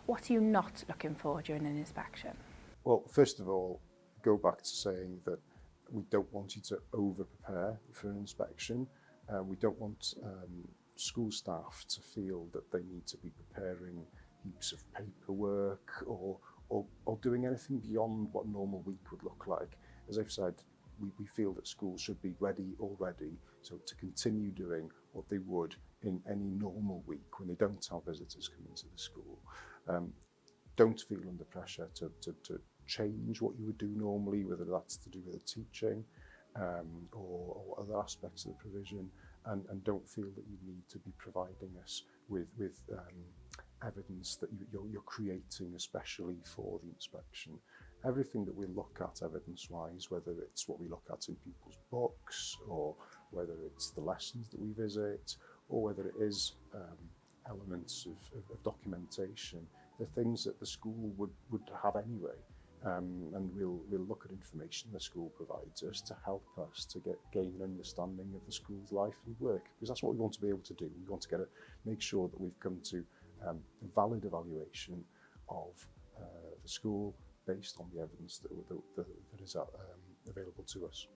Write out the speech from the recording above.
What are you not looking for during an inspection? Well, first of all, go back to saying that we don't want you to over-prepare for an inspection. We don't want school staff to feel that they need to be preparing heaps of paperwork or doing anything beyond what a normal week would look like. As I've said, we feel that schools should be ready already, so to continue doing what they would in any normal week when they don't have visitors come into the school. Don't feel under pressure to change what you would do normally, whether that's to do with the teaching or other aspects of the provision, and don't feel that you need to be providing us with evidence that you're creating especially for the inspection. Everything that we look at evidence-wise, whether it's what we look at in people's books, or whether it's the lessons that we visit, or whether it is elements of documentation, the things that the school would have anyway. And we'll look at information the school provides us to help us to gain an understanding of the school's life and work, because that's what we want to be able to do. We want to make sure that we've come to a valid evaluation of the school based on the evidence that is available to us.